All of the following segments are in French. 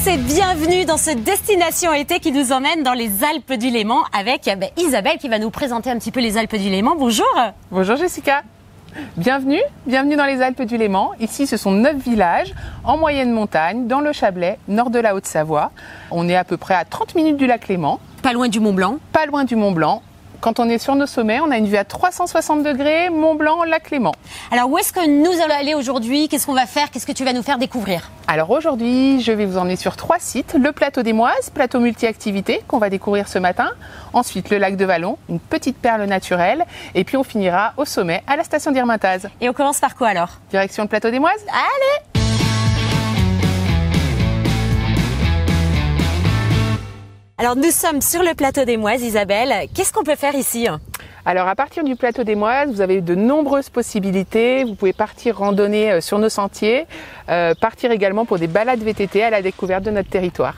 tous et bienvenue dans ce Destination Été qui nous emmène dans les Alpes du Léman avec Isabelle qui va nous présenter un petit peu les Alpes du Léman. Bonjour. Bonjour Jessica. Bienvenue dans les Alpes du Léman. Ici, ce sont 9 villages en moyenne montagne, dans le Chablais, nord de la Haute-Savoie. On est à peu près à 30 minutes du lac Léman. Pas loin du Mont Blanc. Pas loin du Mont Blanc. Quand on est sur nos sommets, on a une vue à 360 degrés, Mont Blanc, lac Léman. Alors où est-ce que nous allons aller aujourd'hui? Qu'est-ce qu'on va faire? Qu'est-ce que tu vas nous faire découvrir? Alors aujourd'hui, je vais vous emmener sur 3 sites. Le plateau des Moises, plateau multi-activités qu'on va découvrir ce matin. Ensuite, le lac de Vallon, une petite perle naturelle. Et puis on finira au sommet, à la station d'Irmentaz. Et on commence par quoi alors? Direction le plateau des Moises. Allez! Alors nous sommes sur le plateau des Moises, Isabelle. Qu'est-ce qu'on peut faire ici? Alors à partir du plateau des Moises, vous avez de nombreuses possibilités. Vous pouvez partir randonner sur nos sentiers, partir également pour des balades VTT à la découverte de notre territoire.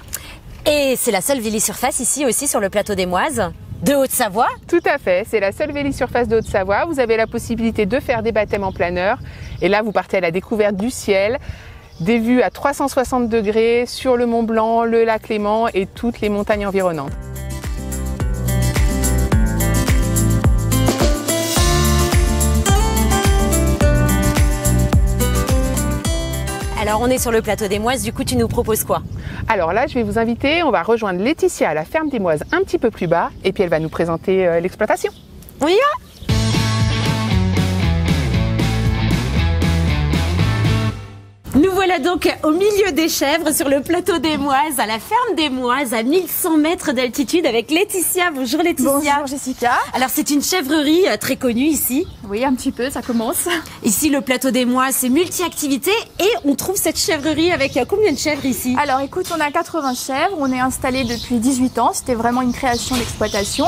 Et c'est la seule vélisurface ici aussi sur le plateau des Moises de Haute-Savoie? Tout à fait, c'est la seule vélisurface de Haute-Savoie. Vous avez la possibilité de faire des baptêmes en planeur. Et là, vous partez à la découverte du ciel. Des vues à 360 degrés sur le Mont Blanc, le lac Léman et toutes les montagnes environnantes. Alors on est sur le plateau des Moises, du coup tu nous proposes quoi? Alors là je vais vous inviter, on va rejoindre Laetitia à la ferme des Moises un petit peu plus bas et puis elle va nous présenter l'exploitation. On y va? Nous voilà donc au milieu des chèvres sur le plateau des Moises, à la ferme des Moises, à 1100 mètres d'altitude avec Laetitia. Bonjour Laetitia. Bonjour Jessica. Alors c'est une chèvrerie très connue ici. Oui, un petit peu, ça commence. Ici le plateau des Moises, c'est multi-activités et on trouve cette chèvrerie avec combien de chèvres ici? Alors écoute, on a 80 chèvres, on est installé depuis 18 ans, c'était vraiment une création d'exploitation.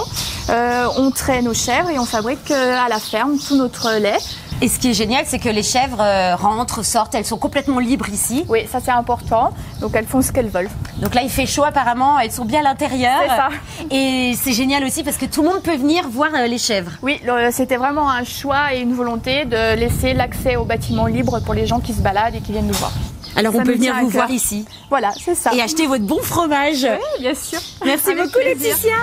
On traite nos chèvres et on fabrique à la ferme tout notre lait. Et ce qui est génial, c'est que les chèvres rentrent, sortent, elles sont complètement libres ici. Oui, ça c'est important, donc elles font ce qu'elles veulent. Donc là il fait chaud apparemment, elles sont bien à l'intérieur. C'est ça. Et c'est génial aussi parce que tout le monde peut venir voir les chèvres. Oui, c'était vraiment un choix et une volonté de laisser l'accès au bâtiment libre pour les gens qui se baladent et qui viennent nous voir. Alors on peut venir vous voir ici. Voilà, c'est ça. Et acheter votre bon fromage. Oui, bien sûr. Merci Avec beaucoup plaisir. Laetitia.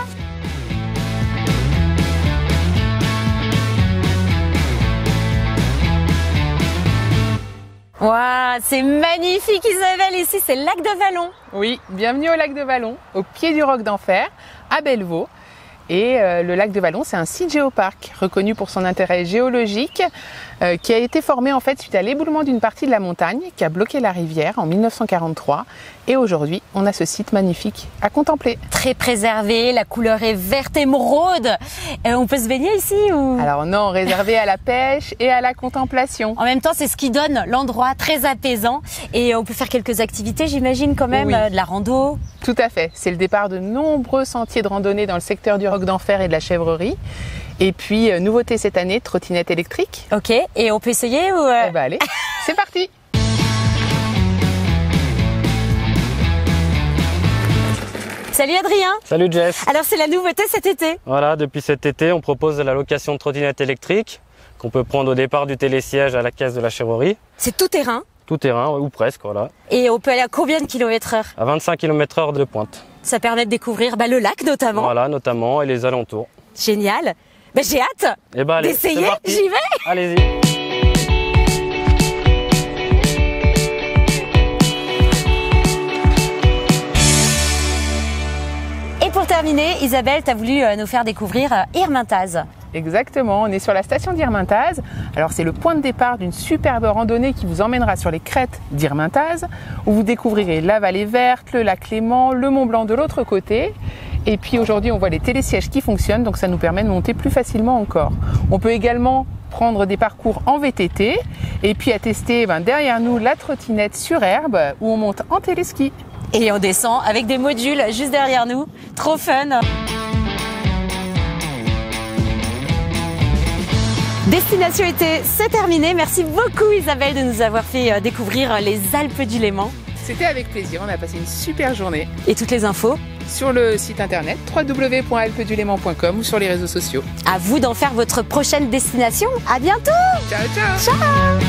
Waouh, c'est magnifique Isabelle, ici c'est le lac de Vallon. Oui, bienvenue au lac de Vallon, au pied du roc d'Enfer, à Bellevaux. Et le lac de Vallon, c'est un site géoparc reconnu pour son intérêt géologique qui a été formé en fait suite à l'éboulement d'une partie de la montagne qui a bloqué la rivière en 1943. Et aujourd'hui, on a ce site magnifique à contempler. Très préservé, la couleur est verte émeraude. On peut se baigner ici ou... Alors non, réservé à la pêche et à la contemplation. En même temps, c'est ce qui donne l'endroit très apaisant. Et on peut faire quelques activités, j'imagine quand même, Oui. de la rando. Tout à fait. C'est le départ de nombreux sentiers de randonnée dans le secteur du roc d'Enfer et de la chèvrerie. Et puis, nouveauté cette année, trottinette électrique. Ok, et on peut essayer ou... Eh ben allez, c'est parti. Salut Adrien. Salut Jess. Alors c'est la nouveauté cet été. Voilà, depuis cet été, on propose de la location de trottinette électrique qu'on peut prendre au départ du télésiège à la caisse de la chèvrerie. C'est tout terrain. Tout terrain, ou presque, voilà. Et on peut aller à combien de kilomètres/heure? À 25 km/h de pointe. Ça permet de découvrir le lac notamment. Voilà, notamment, et les alentours. Génial. J'ai hâte Et bah allez, d'essayer, c'est parti. j'y vais. Allez-y. Et pour terminer, Isabelle, tu as voulu nous faire découvrir Irmentaz. Exactement, on est sur la station d'Irmentaz. Alors c'est le point de départ d'une superbe randonnée qui vous emmènera sur les crêtes d'Irmentaz, où vous découvrirez la vallée verte, le lac Léman, le Mont Blanc de l'autre côté. Et puis aujourd'hui on voit les télésièges qui fonctionnent, donc ça nous permet de monter plus facilement encore. On peut également prendre des parcours en VTT et puis à tester derrière nous la trottinette sur herbe où on monte en téléski. Et on descend avec des modules juste derrière nous. Trop fun! Destination été, c'est terminé. Merci beaucoup Isabelle de nous avoir fait découvrir les Alpes du Léman. C'était avec plaisir, on a passé une super journée. Et toutes les infos sur le site internet www.alpesduléman.com ou sur les réseaux sociaux. À vous d'en faire votre prochaine destination. À bientôt! Ciao, ciao! Ciao!